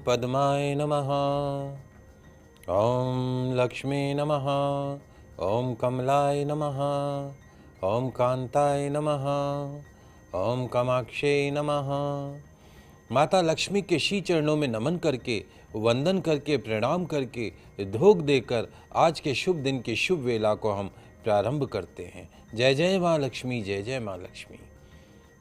पद्माय नमः। ओम लक्ष्मी नमः। ओम कमलाय नमः। ओम कांताय नमः। ओम कामाक्षे नमः। माता लक्ष्मी के श्री चरणों में नमन करके, वंदन करके, प्रणाम करके, धोख देकर आज के शुभ दिन की शुभ वेला को हम प्रारंभ करते हैं। जय जय माँ लक्ष्मी, जय जय माँ Lakshmi.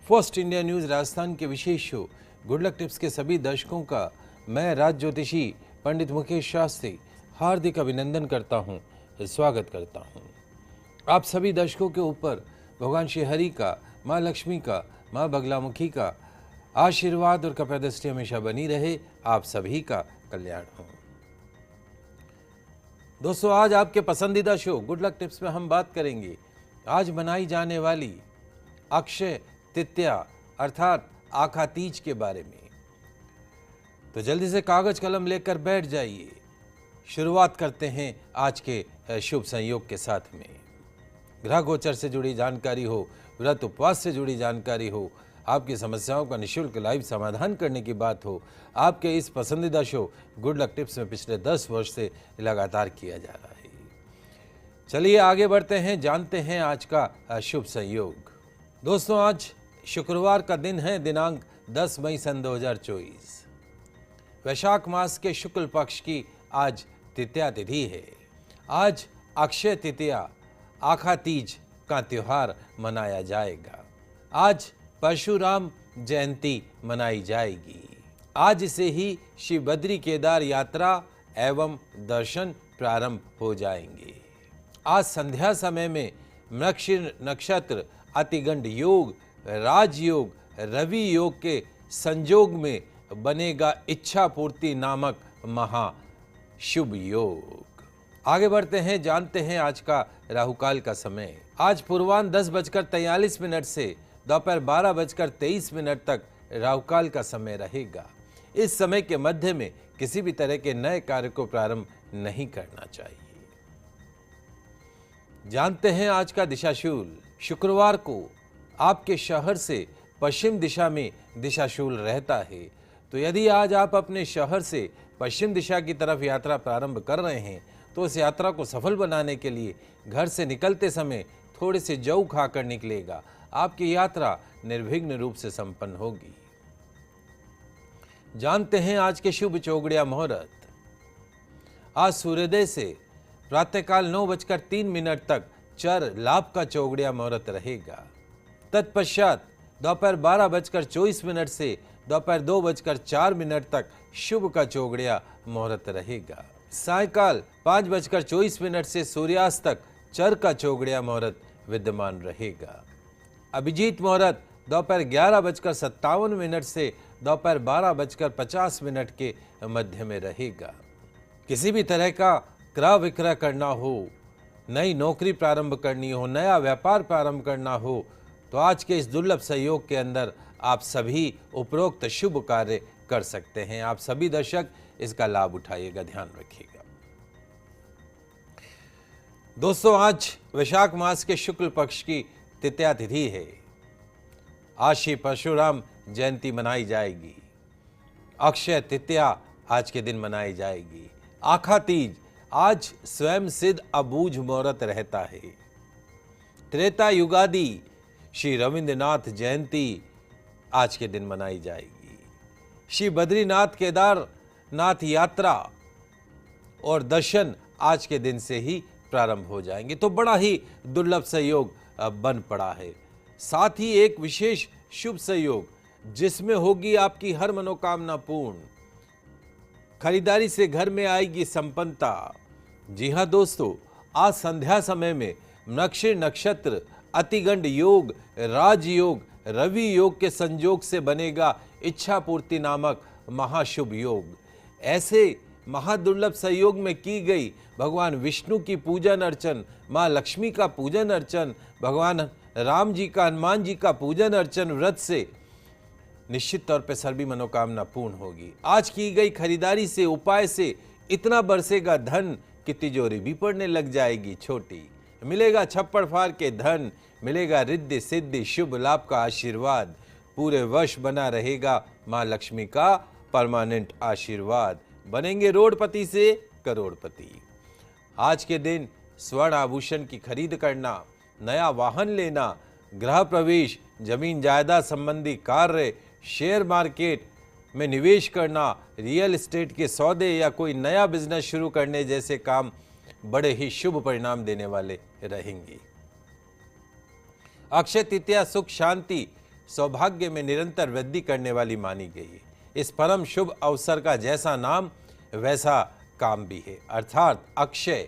First India news Rajasthan के विशेष शो गुड लक टिप्स के सभी दर्शकों का मैं राज ज्योतिषी पंडित मुकेश शास्त्री हार्दिक अभिनंदन करता हूं, स्वागत करता हूं। आप सभी दर्शकों के ऊपर भगवान श्री हरि का, माँ लक्ष्मी का, माँ बगलामुखी का आशीर्वाद और कृपा दृष्टि हमेशा बनी रहे। आप सभी का कल्याण हो। दोस्तों, आज आपके पसंदीदा शो गुड लक टिप्स में हम बात करेंगे आज मनाई जाने वाली अक्षय तृतीया अर्थात आखा तीज के बारे में। तो जल्दी से कागज कलम लेकर बैठ जाइए। शुरुआत करते हैं आज के शुभ संयोग के साथ में। ग्रह गोचर से जुड़ी जानकारी हो, व्रत उपवास से जुड़ी जानकारी हो, आपकी समस्याओं का निःशुल्क लाइव समाधान करने की बात हो, आपके इस पसंदीदा शो गुड लक टिप्स में पिछले 10 वर्ष से लगातार किया जा रहा है। चलिए आगे बढ़ते हैं, जानते हैं आज का शुभ संयोग। दोस्तों, आज शुक्रवार का दिन है, दिनांक 10 मई सन 2024। वैशाख मास के शुक्ल पक्ष की आज तृतीया तिथि है। आज अक्षय तृतीया आखा तीज का त्योहार मनाया जाएगा। आज परशुराम जयंती मनाई जाएगी। आज से ही श्री बद्री केदार यात्रा एवं दर्शन प्रारंभ हो जाएंगे। आज संध्या समय में मृगशीर नक्षत्र, अतिगंड योग, राजयोग, रवि योग के संजोग में बनेगा इच्छा पूर्ति नामक महा शुभ योग। आगे बढ़ते हैं, जानते हैं आज का राहुकाल का समय। आज पूर्वाह्न 10:43 से दोपहर 12:23 तक राहुकाल का समय रहेगा। इस समय के मध्य में किसी भी तरह के नए कार्य को प्रारंभ नहीं करना चाहिए। जानते हैं आज का दिशाशूल। शुक्रवार को आपके शहर से पश्चिम दिशा में दिशाशूल रहता है। तो यदि आज आप अपने शहर से पश्चिम दिशा की तरफ यात्रा प्रारंभ कर रहे हैं तो उस यात्रा को सफल बनाने के लिए घर से निकलते समय थोड़े से जौ खाकर निकलेगा। आपकी यात्रा निर्विघ्न रूप से संपन्न होगी। जानते हैं आज के शुभ चौगड़िया मुहूर्त। आज सूर्योदय से प्रातःकाल 9:03 तक चर लाभ का चौगड़िया मुहूर्त रहेगा। तत्पश्चात दोपहर 12:24 से दोपहर 2:04 तक शुभ का चौगड़िया मुहूर्त रहेगा। सायकाल 5:24 से सूर्यास्त तक चर का चौगड़िया मुहूर्त विद्यमान रहेगा। अभिजीत मुहूर्त दोपहर 11:57 से दोपहर 12:50 के मध्य में रहेगा। किसी भी तरह का क्रय विक्रय करना हो, नई नौकरी प्रारंभ करनी हो, नया व्यापार प्रारंभ करना हो तो आज के इस दुर्लभ सहयोग के अंदर आप सभी उपरोक्त शुभ कार्य कर सकते हैं। आप सभी दर्शक इसका लाभ उठाइएगा, ध्यान रखिएगा। दोस्तों, आज वैशाख मास के शुक्ल पक्ष की तृतीया तिथि है। आज श्री परशुराम जयंती मनाई जाएगी। अक्षय तृतीया आज के दिन मनाई जाएगी। आखा तीज आज स्वयं सिद्ध अबूझ मुहूर्त रहता है। त्रेता युगादि श्री रविंद्रनाथ जयंती आज के दिन मनाई जाएगी। श्री बद्रीनाथ केदारनाथ यात्रा और दर्शन आज के दिन से ही प्रारंभ हो जाएंगे। तो बड़ा ही दुर्लभ संयोग बन पड़ा है। साथ ही एक विशेष शुभ संयोग जिसमें होगी आपकी हर मनोकामना पूर्ण। खरीदारी से घर में आएगी संपन्नता। जी हाँ दोस्तों, आज संध्या समय में मृगशीर नक्षत्र, अतिगंड योग, राजयोग, रवि योग के संयोग से बनेगा इच्छा पूर्ति नामक महाशुभ योग। ऐसे महादुर्लभ संयोग में की गई भगवान विष्णु की पूजन अर्चन, माँ लक्ष्मी का पूजन अर्चन, भगवान राम जी का, हनुमान जी का पूजन अर्चन व्रत से निश्चित तौर पर सभी मनोकामना पूर्ण होगी। आज की गई खरीदारी से, उपाय से इतना बरसेगा धन कि तिजोरी भी पड़ने लग जाएगी छोटी। मिलेगा छप्पड़ फाड़ के धन, मिलेगा रिद्धि सिद्धि शुभ लाभ का आशीर्वाद। पूरे वर्ष बना रहेगा माँ लक्ष्मी का परमानेंट आशीर्वाद, बनेंगे रोडपति से करोड़पति। आज के दिन स्वर्ण आभूषण की खरीद करना, नया वाहन लेना, गृह प्रवेश, जमीन जायदाद संबंधी कार्य, शेयर मार्केट में निवेश करना, रियल एस्टेट के सौदे या कोई नया बिजनेस शुरू करने जैसे काम बड़े ही शुभ परिणाम देने वाले रहेंगे। अक्षय तृतीया सुख, शांति, सौभाग्य में निरंतर वृद्धि करने वाली मानी गई है। इस परम शुभ अवसर का जैसा नाम वैसा काम भी है, अर्थात अक्षय,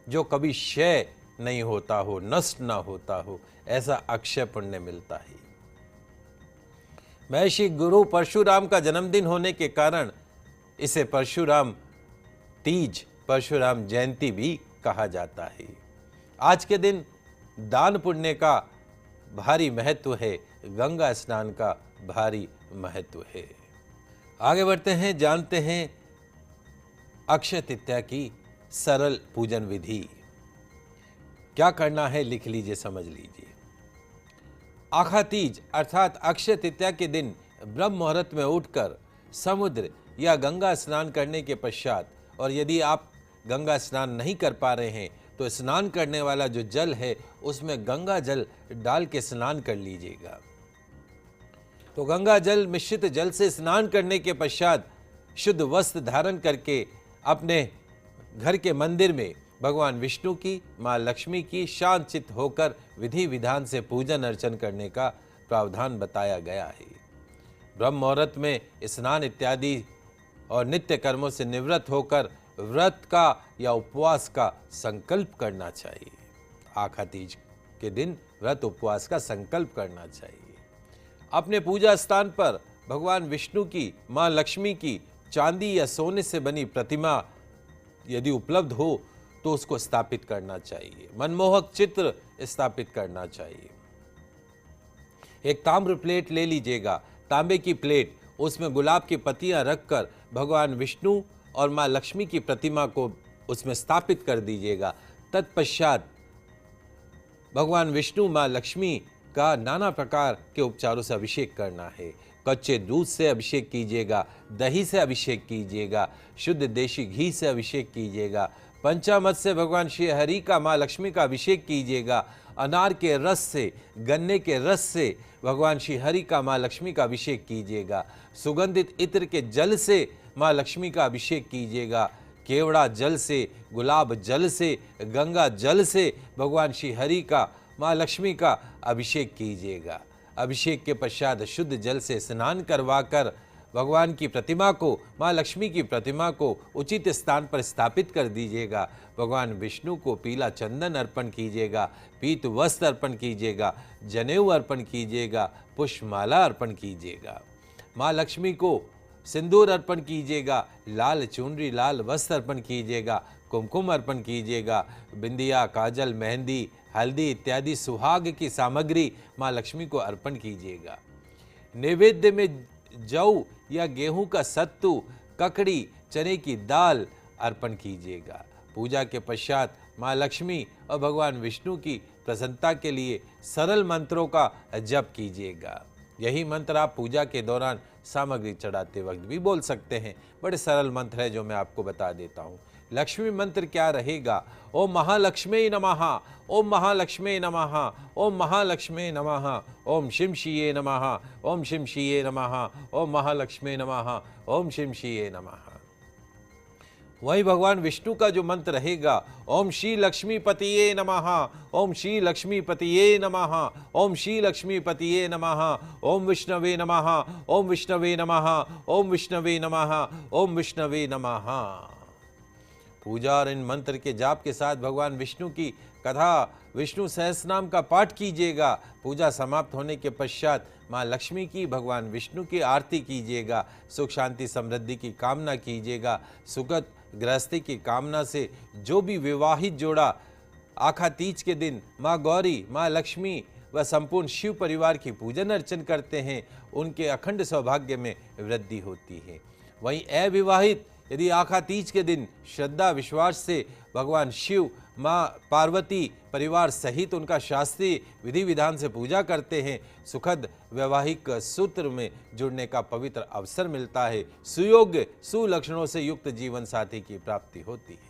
जो कभी क्षय नहीं होता हो, नष्ट ना होता हो, ऐसा अक्षय पुण्य मिलता है। महर्षि गुरु परशुराम का जन्मदिन होने के कारण इसे परशुराम तीज, परशुराम जयंती भी कहा जाता है। आज के दिन दान पुण्य का भारी महत्व है, गंगा स्नान का भारी महत्व है। आगे बढ़ते हैं, जानते हैं अक्षय तृतीया की सरल पूजन विधि। क्या करना है लिख लीजिए, समझ लीजिए। आखा तीज अर्थात अक्षय तृतीया के दिन ब्रह्म मुहूर्त में उठकर समुद्र या गंगा स्नान करने के पश्चात, और यदि आप गंगा स्नान नहीं कर पा रहे हैं तो स्नान करने वाला जो जल है उसमें गंगा जल डाल के स्नान कर लीजिएगा। तो गंगा जल मिश्रित जल से स्नान करने के पश्चात शुद्ध वस्त्र धारण करके अपने घर के मंदिर में भगवान विष्णु की, माँ लक्ष्मी की शांत चित्त होकर विधि विधान से पूजन अर्चन करने का प्रावधान बताया गया है। ब्रह्म मुहूर्त में स्नान इत्यादि और नित्य कर्मों से निवृत्त होकर व्रत का या उपवास का संकल्प करना चाहिए। आखा तीज के दिन व्रत उपवास का संकल्प करना चाहिए। अपने पूजा स्थान पर भगवान विष्णु की, माँ लक्ष्मी की चांदी या सोने से बनी प्रतिमा यदि उपलब्ध हो तो उसको स्थापित करना चाहिए। मनमोहक चित्र स्थापित करना चाहिए। एक ताम्र प्लेट ले लीजिएगा, तांबे की प्लेट, उसमें गुलाब की पत्तियां रखकर भगवान विष्णु और माँ लक्ष्मी की प्रतिमा को उसमें स्थापित कर दीजिएगा। तत्पश्चात भगवान विष्णु, माँ लक्ष्मी का नाना प्रकार के उपचारों से अभिषेक करना है। कच्चे दूध से अभिषेक कीजिएगा, दही से अभिषेक कीजिएगा, शुद्ध देशी घी से अभिषेक कीजिएगा, पंचामृत से भगवान श्री हरि का, माँ लक्ष्मी का अभिषेक कीजिएगा, अनार के रस से, गन्ने के रस से भगवान श्री हरि का, माँ लक्ष्मी का अभिषेक कीजिएगा, सुगंधित इत्र के जल से माँ लक्ष्मी का अभिषेक कीजिएगा, केवड़ा जल से, गुलाब जल से, गंगा जल से भगवान श्री हरि का, माँ लक्ष्मी का अभिषेक कीजिएगा। अभिषेक के पश्चात शुद्ध जल से स्नान करवाकर भगवान की प्रतिमा को, माँ लक्ष्मी की प्रतिमा को उचित स्थान पर स्थापित कर दीजिएगा। भगवान विष्णु को पीला चंदन अर्पण कीजिएगा, पीत वस्त्र अर्पण कीजिएगा, जनेऊ अर्पण कीजिएगा, पुष्पमाला अर्पण कीजिएगा। माँ लक्ष्मी को सिंदूर अर्पण कीजिएगा, लाल चुनरी, लाल वस्त्र अर्पण कीजिएगा, कुमकुम अर्पण कीजिएगा, बिंदिया, काजल, मेहंदी, हल्दी इत्यादि सुहाग की सामग्री माँ लक्ष्मी को अर्पण कीजिएगा। नैवेद्य में जौ या गेहूं का सत्तू, ककड़ी, चने की दाल अर्पण कीजिएगा। पूजा के पश्चात माँ लक्ष्मी और भगवान विष्णु की प्रसन्नता के लिए सरल मंत्रों का जप कीजिएगा। यही मंत्र आप पूजा के दौरान सामग्री चढ़ाते वक्त भी बोल सकते हैं। बड़े सरल मंत्र है जो मैं आपको बता देता हूँ। लक्ष्मी मंत्र क्या रहेगा? ओम महालक्ष्मी नमः, ओम महालक्ष्मी नमः, ओम महालक्ष्मी नमः, ओम शिम शिये नमः, ओम शिम शिये नमः, ओम महालक्ष्मी नमः, ओम शिम शिये नमः। वही भगवान विष्णु का जो मंत्र रहेगा, ओम श्री लक्ष्मीपतिये नमः, ओम श्री लक्ष्मीपतिये नमः, ओम श्री लक्ष्मीपतिये नमः, ओम विष्णवे नमः, ओम विष्णवे नमः, ओम विष्णवे नमः, ओम विष्णवे नमः। पूजा और इन मंत्र के जाप के साथ भगवान विष्णु की कथा, विष्णु सहस्रनाम का पाठ कीजिएगा। पूजा समाप्त होने के पश्चात माँ लक्ष्मी की, भगवान विष्णु की आरती कीजिएगा। सुख शांति समृद्धि की कामना कीजिएगा। सुखद गृहस्थी की कामना से जो भी विवाहित जोड़ा आखा तीज के दिन माँ गौरी, माँ लक्ष्मी व संपूर्ण शिव परिवार की पूजन अर्चन करते हैं, उनके अखंड सौभाग्य में वृद्धि होती है। वहीं अविवाहित यदि आखा तीज के दिन श्रद्धा विश्वास से भगवान शिव, माँ पार्वती परिवार सहित उनका शास्त्रीय विधि विधान से पूजा करते हैं, सुखद वैवाहिक सूत्र में जुड़ने का पवित्र अवसर मिलता है, सुयोग्य सुलक्षणों से युक्त जीवन साथी की प्राप्ति होती है।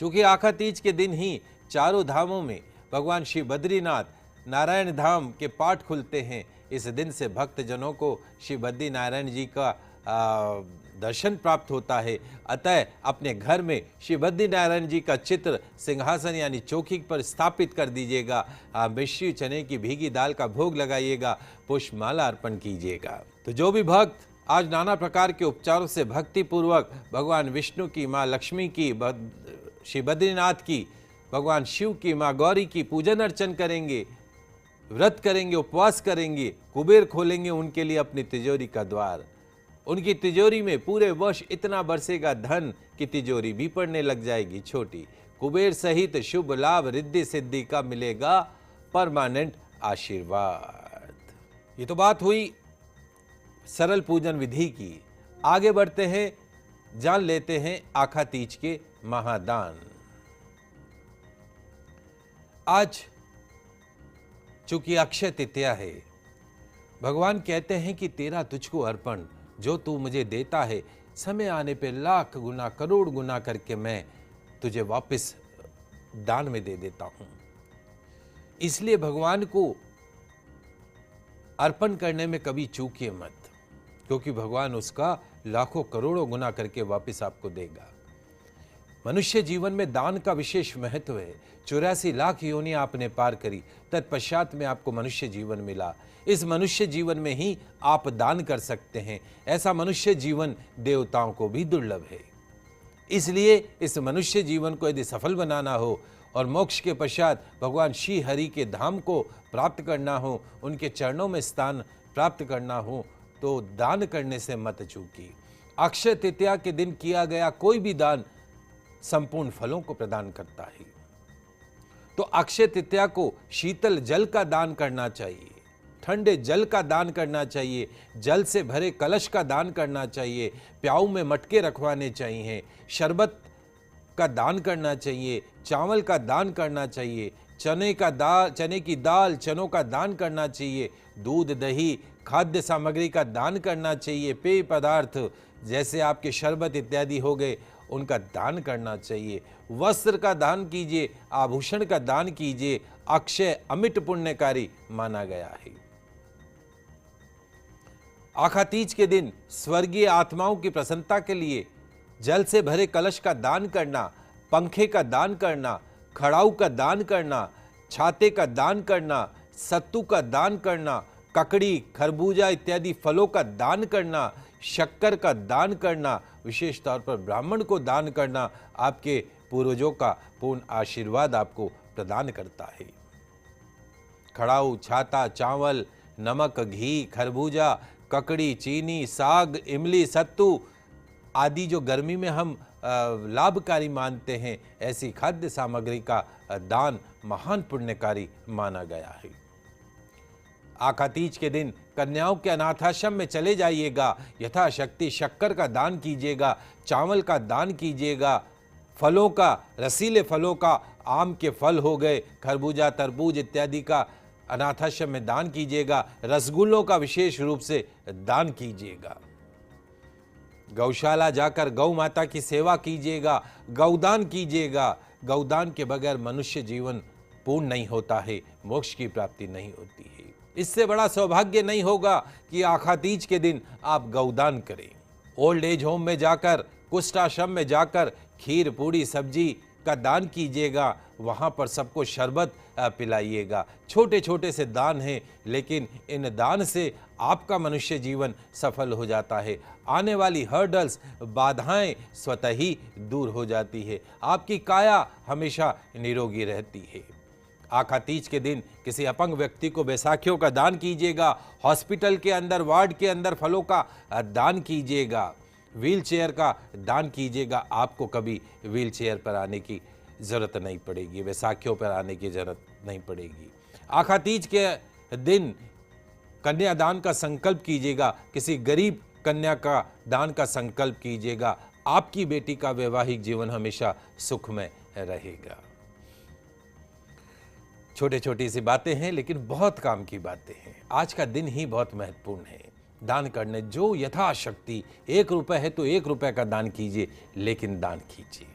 चूंकि आखा तीज के दिन ही चारों धामों में भगवान श्री बद्रीनाथ नारायण धाम के पाठ खुलते हैं, इस दिन से भक्त जनों को श्री बद्री नारायण जी का दर्शन प्राप्त होता है। अतः अपने घर में श्री बद्री नारायण जी का चित्र सिंहासन यानी चौकी पर स्थापित कर दीजिएगा। मिश्री चने की भीगी दाल का भोग लगाइएगा, पुष्पमाला अर्पण कीजिएगा। तो जो भी भक्त आज नाना प्रकार के उपचारों से भक्ति पूर्वक भगवान विष्णु की, माँ लक्ष्मी की, श्री बद्रीनाथ की, भगवान शिव की, माँ गौरी की पूजन अर्चन करेंगे, व्रत करेंगे, उपवास करेंगे, कुबेर खोलेंगे उनके लिए अपनी तिजोरी का द्वार। उनकी तिजोरी में पूरे वर्ष इतना बरसेगा धन कि तिजोरी भी पड़ने लग जाएगी छोटी। कुबेर सहित शुभ लाभ रिद्धि सिद्धि का मिलेगा परमानेंट आशीर्वाद। ये तो बात हुई सरल पूजन विधि की। आगे बढ़ते हैं, जान लेते हैं आखा तीज के महादान। आज चूंकि अक्षय तृतीया है, भगवान कहते हैं कि तेरा तुझको अर्पण, जो तू मुझे देता है समय आने पे लाख गुना करोड़ गुना करके मैं तुझे वापस दान में दे देता हूं। इसलिए भगवान को अर्पण करने में कभी चूकिए मत, क्योंकि भगवान उसका लाखों करोड़ों गुना करके वापस आपको देगा। मनुष्य जीवन में दान का विशेष महत्व है। 84 लाख योनियां आपने पार करी, तत्पश्चात में आपको मनुष्य जीवन मिला। इस मनुष्य जीवन में ही आप दान कर सकते हैं। ऐसा मनुष्य जीवन देवताओं को भी दुर्लभ है। इसलिए इस मनुष्य जीवन को यदि सफल बनाना हो और मोक्ष के पश्चात भगवान श्री हरि के धाम को प्राप्त करना हो, उनके चरणों में स्थान प्राप्त करना हो, तो दान करने से मत चूकी। अक्षय तृतीया के दिन किया गया कोई भी दान संपूर्ण फलों को प्रदान करता है। तो अक्षय तृतीया को शीतल जल का दान करना चाहिए, ठंडे जल का दान करना चाहिए, जल से भरे कलश का दान करना चाहिए, प्याऊ में मटके रखवाने चाहिए, शरबत का दान करना चाहिए, चावल का दान करना चाहिए, चने की दाल, चनों का दान करना चाहिए, दूध दही खाद्य सामग्री का दान करना चाहिए, पेय पदार्थ जैसे आपके शरबत इत्यादि हो गए उनका दान करना चाहिए, वस्त्र का दान कीजिए, आभूषण का दान कीजिए। अक्षय अमिट पुण्यकारी माना गया है। आखा तीज के दिन स्वर्गीय आत्माओं की प्रसन्नता के लिए जल से भरे कलश का दान करना, पंखे का दान करना, खड़ाऊ का दान करना, छाते का दान करना, सत्तू का दान करना, ककड़ी खरबूजा इत्यादि फलों का दान करना, शक्कर का दान करना, विशेष तौर पर ब्राह्मण को दान करना आपके पूर्वजों का पूर्ण आशीर्वाद आपको प्रदान करता है। खड़ाऊ, छाता, चावल, नमक, घी, खरबूजा, ककड़ी, चीनी, साग, इमली, सत्तू आदि जो गर्मी में हम लाभकारी मानते हैं, ऐसी खाद्य सामग्री का दान महान पुण्यकारी माना गया है। आखा तीज के दिन कन्याओं के अनाथाश्रम में चले जाइएगा, यथाशक्ति शक्कर का दान कीजिएगा, चावल का दान कीजिएगा, फलों का, रसीले फलों का, आम के फल हो गए, खरबूजा, तरबूज इत्यादि का अनाथाश्रम में दान कीजिएगा, रसगुल्लों का विशेष रूप से दान कीजिएगा। गौशाला जाकर गौ माता की सेवा कीजिएगा, गौदान कीजिएगा। गौदान के बगैर मनुष्य जीवन पूर्ण नहीं होता है, मोक्ष की प्राप्ति नहीं होती है। इससे बड़ा सौभाग्य नहीं होगा कि आखा तीज के दिन आप गौदान करें। ओल्ड एज होम में जाकर, कुष्ठ आश्रम में जाकर खीर पूड़ी सब्जी का दान कीजिएगा, वहाँ पर सबको शरबत पिलाइएगा। छोटे छोटे से दान हैं, लेकिन इन दान से आपका मनुष्य जीवन सफल हो जाता है। आने वाली हर्डल्स, बाधाएं स्वतः ही दूर हो जाती है। आपकी काया हमेशा निरोगी रहती है। आखा तीज के दिन किसी अपंग व्यक्ति को बैसाखियों का दान कीजिएगा, हॉस्पिटल के अंदर, वार्ड के अंदर फलों का दान कीजिएगा, व्हील चेयर का दान कीजिएगा। आपको कभी व्हील चेयर पर आने की ज़रूरत नहीं पड़ेगी, बैसाखियों पर आने की ज़रूरत नहीं पड़ेगी। आखा तीज के दिन कन्यादान का संकल्प कीजिएगा। किसी गरीब कन्या का दान का संकल्प कीजिएगा। आपकी बेटी का वैवाहिक जीवन हमेशा सुखमय रहेगा। छोटे छोटी सी बातें हैं लेकिन बहुत काम की बातें हैं। आज का दिन ही बहुत महत्वपूर्ण है। दान करने जो यथाशक्ति, 1 रुपए है तो 1 रुपए का दान कीजिए, लेकिन दान कीजिए।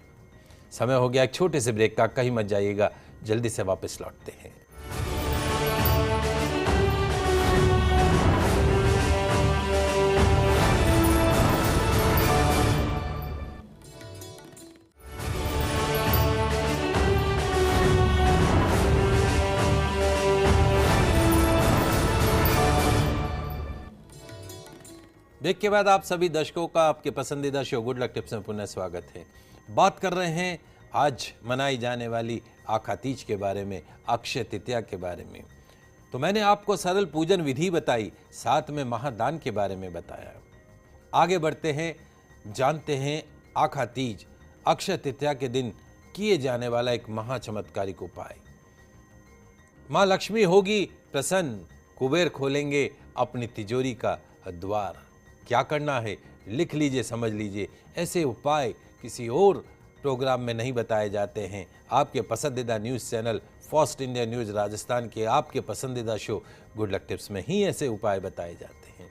समय हो गया एक छोटे से ब्रेक का, कहीं मत जाइएगा, जल्दी से वापस लौटते हैं। ब्रेक के बाद आप सभी दर्शकों का आपके पसंदीदा शो गुड लक टिप्स में पुनः स्वागत है। बात कर रहे हैं आज मनाई जाने वाली आखातीज के बारे में, अक्षय तृतीया के बारे में। तो मैंने आपको सरल पूजन विधि बताई, साथ में महादान के बारे में बताया। आगे बढ़ते हैं, जानते हैं आखातीज अक्षय तृतीया के दिन किए जाने वाला एक महाचमत्कारिक उपाय। माँ लक्ष्मी होगी प्रसन्न, कुबेर खोलेंगे अपनी तिजोरी का द्वार। क्या करना है लिख लीजिए, समझ लीजिए। ऐसे उपाय किसी और प्रोग्राम में नहीं बताए जाते हैं। आपके पसंदीदा news channel first India news Rajasthan के आपके पसंदीदा शो गुड लक टिप्स में ही ऐसे उपाय बताए जाते हैं।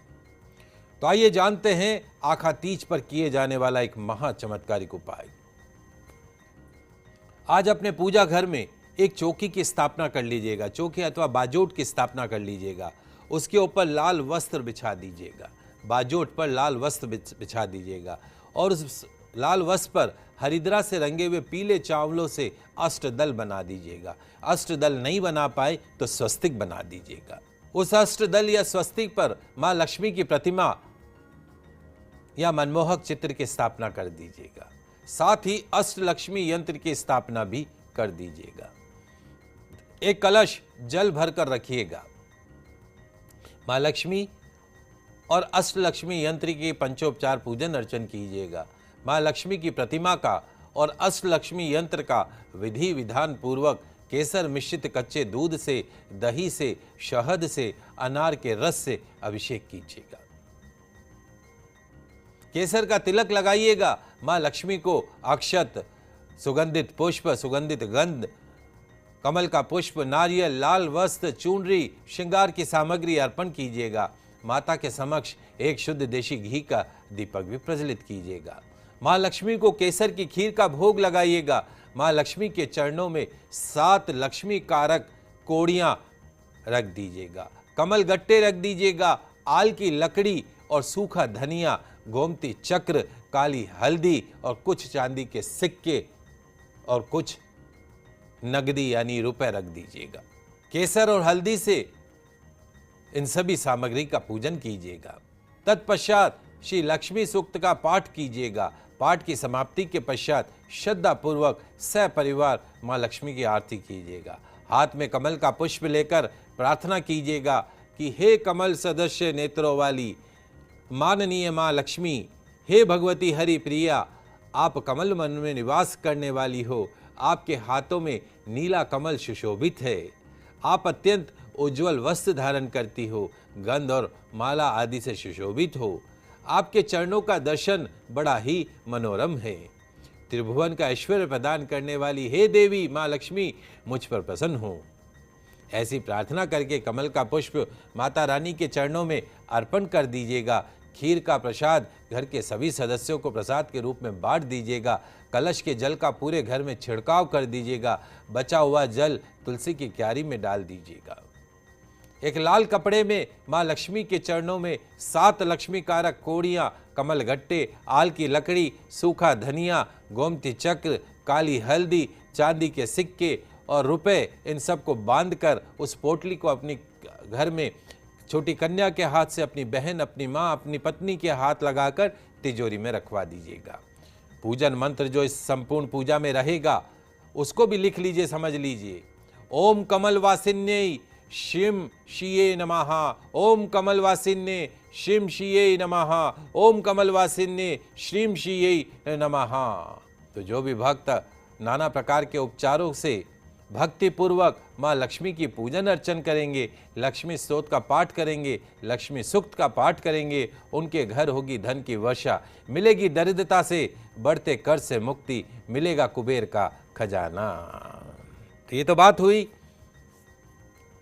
तो आइए जानते हैं आखातीज पर किए जाने वाला एक महाचमत्कारिक उपाय। आज अपने पूजा घर में एक चौकी की स्थापना कर लीजिएगा, चौकी अथवा बाजोट की स्थापना कर लीजिएगा। उसके ऊपर लाल वस्त्र बिछा दीजिएगा, बाजोट पर लाल वस्त्र बिछा दीजिएगा और उस लाल वस्त्र पर हरिद्रा से रंगे हुए पीले चावलों से अष्टदल बना दीजिएगा। अष्टदल नहीं बना पाए तो स्वस्तिक बना दीजिएगा। उस अष्टदल या स्वस्तिक पर मां लक्ष्मी की प्रतिमा या मनमोहक चित्र की स्थापना कर दीजिएगा। साथ ही अष्टलक्ष्मी यंत्र की स्थापना भी कर दीजिएगा। एक कलश जल भरकर रखिएगा। मां लक्ष्मी और अष्टलक्ष्मी यंत्र के पंचोपचार पूजन अर्चन कीजिएगा। मां लक्ष्मी की प्रतिमा का और अष्टलक्ष्मी यंत्र का विधि विधान पूर्वक केसर मिश्रित कच्चे दूध से, दही से, शहद से, अनार के रस से अभिषेक कीजिएगा। केसर का तिलक लगाइएगा। मां लक्ष्मी को अक्षत, सुगंधित पुष्प, सुगंधित गंध, कमल का पुष्प, नारियल, लाल वस्त्र, चूनरी, श्रृंगार की सामग्री अर्पण कीजिएगा। माता के समक्ष एक शुद्ध देशी घी का दीपक भी प्रज्वलित कीजिएगा। मां लक्ष्मी को केसर की खीर का भोग लगाइएगा। मां लक्ष्मी के चरणों में 7 लक्ष्मी कारक कोड़ियां रख दीजिएगा। कमल गट्टे रख दीजिएगा। आल की लकड़ी और सूखा धनिया, गोमती चक्र, काली हल्दी और कुछ चांदी के सिक्के और कुछ नगदी यानी रुपए रख दीजिएगा। केसर और हल्दी से इन सभी सामग्री का पूजन कीजिएगा। तत्पश्चात श्री लक्ष्मी सूक्त का पाठ कीजिएगा। पाठ की समाप्ति के पश्चात श्रद्धा पूर्वक सपरिवार मां लक्ष्मी की आरती कीजिएगा। हाथ में कमल का पुष्प लेकर प्रार्थना कीजिएगा कि हे कमल सदस्य नेत्रों वाली माननीय मां लक्ष्मी, हे भगवती हरि प्रिया, आप कमल मन में निवास करने वाली हो। आपके हाथों में नीला कमल सुशोभित है। आप अत्यंत उज्जवल वस्त्र धारण करती हो, गंध और माला आदि से सुशोभित हो। आपके चरणों का दर्शन बड़ा ही मनोरम है। त्रिभुवन का ऐश्वर्य प्रदान करने वाली हे देवी मां लक्ष्मी, मुझ पर प्रसन्न हो। ऐसी प्रार्थना करके कमल का पुष्प माता रानी के चरणों में अर्पण कर दीजिएगा। खीर का प्रसाद घर के सभी सदस्यों को प्रसाद के रूप में बांट दीजिएगा। कलश के जल का पूरे घर में छिड़काव कर दीजिएगा। बचा हुआ जल तुलसी की क्यारी में डाल दीजिएगा। एक लाल कपड़े में मां लक्ष्मी के चरणों में 7 लक्ष्मी कारक कोड़ियां, कमल गट्टे, आल की लकड़ी, सूखा धनिया, गोमती चक्र, काली हल्दी, चांदी के सिक्के और रुपए, इन सब को बांधकर उस पोटली को अपनी घर में छोटी कन्या के हाथ से अपनी बहन, अपनी माँ, अपनी पत्नी के हाथ लगाकर तिजोरी में रखवा दीजिएगा। पूजन मंत्र जो इस संपूर्ण पूजा में रहेगा उसको भी लिख लीजिए, समझ लीजिए। ओम कमल वासिन्ये शिम शिये नमः। ओम कमल वासिन्ये शिम शिये नमः। ओम कमल वासिन्ये श्रीम शिये नमः। तो जो भी भक्त नाना प्रकार के उपचारों से भक्ति पूर्वक माँ लक्ष्मी की पूजन अर्चन करेंगे, लक्ष्मी स्तोत्र का पाठ करेंगे, लक्ष्मी सूक्त का पाठ करेंगे, उनके घर होगी धन की वर्षा, मिलेगी दरिद्रता से बढ़ते कर्ज से मुक्ति, मिलेगा कुबेर का खजाना। तो ये तो बात हुई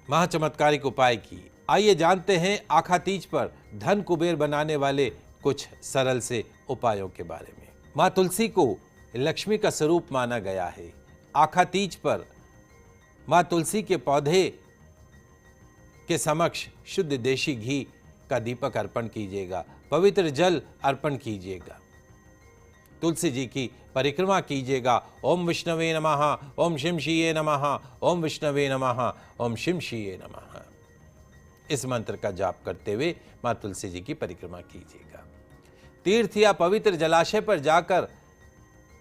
महाचमत्कारिक उपाय की। आइए जानते हैं आखा तीज पर धन कुबेर बनाने वाले कुछ सरल से उपायों के बारे में। माँ तुलसी को लक्ष्मी का स्वरूप माना गया है। आखा तीज पर माँ तुलसी के पौधे के समक्ष शुद्ध देशी घी का दीपक अर्पण कीजिएगा, पवित्र जल अर्पण कीजिएगा, तुलसी जी की परिक्रमा कीजिएगा। ओम विष्णवे नमः, ओम शिम शिये नमः, ओम विष्णवे नमः, ओम शिम शिये नमः, इस मंत्र का जाप करते हुए माँ तुलसी जी की परिक्रमा कीजिएगा। तीर्थ या पवित्र जलाशय पर जाकर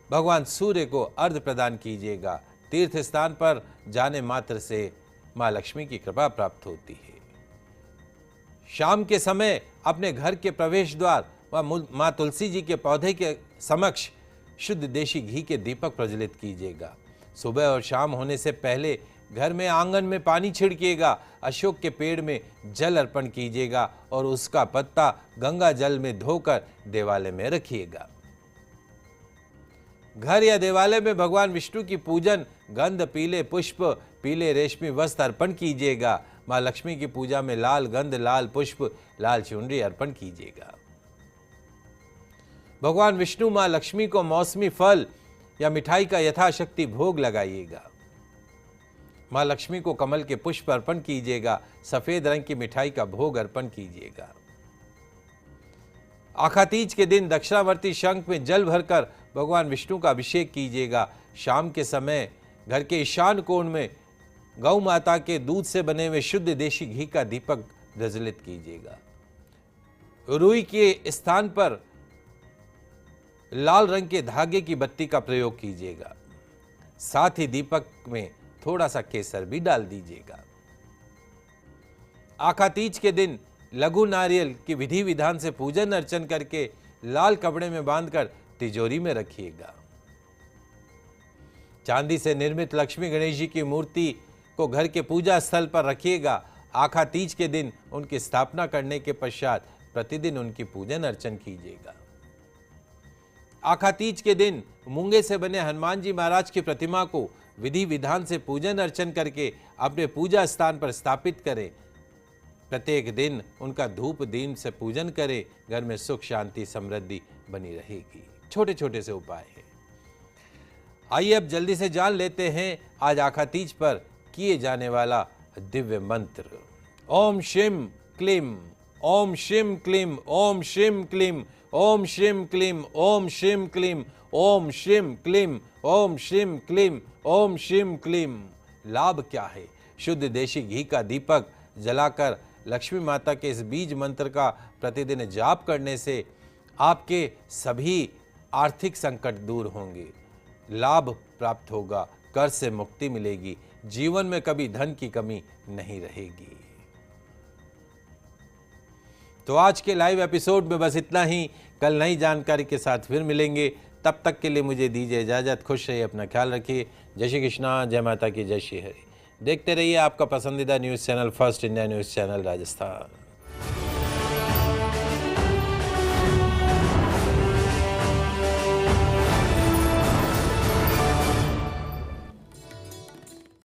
भगवान सूर्य को अर्घ्य प्रदान कीजिएगा। तीर्थ स्थान पर जाने मात्र से माँ लक्ष्मी की कृपा प्राप्त होती है। शाम के समय अपने घर के प्रवेश द्वार व माँ तुलसी जी के पौधे के समक्ष शुद्ध देशी घी के दीपक प्रज्वलित कीजिएगा। सुबह और शाम होने से पहले घर में आंगन में पानी छिड़किएगा, अशोक के पेड़ में जल अर्पण कीजिएगा और उसका पत्ता गंगा जल में धोकर देवालय में रखिएगा। घर या देवालय में भगवान विष्णु की पूजन गंध, पीले पुष्प, पीले रेशमी वस्त्र अर्पण कीजिएगा। माँ लक्ष्मी की पूजा में लाल गंध, लाल पुष्प, लाल चुनरी अर्पण कीजिएगा। भगवान विष्णु माँ लक्ष्मी को मौसमी फल या मिठाई का यथाशक्ति भोग लगाइएगा। माँ लक्ष्मी को कमल के पुष्प अर्पण कीजिएगा। सफेद रंग की मिठाई का भोग अर्पण कीजिएगा। आखा तीज के दिन दक्षिणावर्ती शंख में जल भरकर भगवान विष्णु का अभिषेक कीजिएगा। शाम के समय घर के ईशान कोण में गौ माता के दूध से बने हुए शुद्ध देशी घी का दीपक प्रज्वलित कीजिएगा। रुई के स्थान पर लाल रंग के धागे की बत्ती का प्रयोग कीजिएगा। साथ ही दीपक में थोड़ा सा केसर भी डाल दीजिएगा। आखा तीज के दिन लघु नारियल की विधि विधान से पूजन अर्चन करके लाल कपड़े में बांधकर तिजोरी में रखिएगा। चांदी से निर्मित लक्ष्मी गणेश जी की मूर्ति को घर के पूजा स्थल पर रखिएगा। आखा तीज के दिन उनकी स्थापना करने के पश्चात प्रतिदिन उनकी पूजन अर्चन कीजिएगा। आखा तीज के दिन मूंगे से बने हनुमान जी महाराज की प्रतिमा को विधि विधान से पूजन अर्चन करके अपने पूजा स्थान पर स्थापित करें। प्रत्येक दिन उनका धूप दीप से पूजन करें। घर में सुख, शांति, समृद्धि बनी रहेगी। छोटे छोटे से उपाय हैं। आइए अब जल्दी से जान लेते हैं आज आखा तीज पर किए जाने वाला दिव्य मंत्र। ओम शिम क्लीम, ओम शिम क्लीम, ओम शिम क्लीम, ओम शिम क्लीम, ओम शिम क्लीम, ओम शिम क्लीम, ओम शिम क्लीम, ओम शिम क्लीम। लाभ क्या है? शुद्ध देशी घी का दीपक जलाकर लक्ष्मी माता के इस बीज मंत्र का प्रतिदिन जाप करने से आपके सभी आर्थिक संकट दूर होंगे, लाभ प्राप्त होगा, कर्ज से मुक्ति मिलेगी, जीवन में कभी धन की कमी नहीं रहेगी। तो आज के लाइव एपिसोड में बस इतना ही। कल नई जानकारी के साथ फिर मिलेंगे। तब तक के लिए मुझे दीजिए इजाजत। खुश रहिए, अपना ख्याल रखिए। जय श्री कृष्णा, जय माता की, जय श्री हरि। देखते रहिए आपका पसंदीदा news channel first India news channel Rajasthan.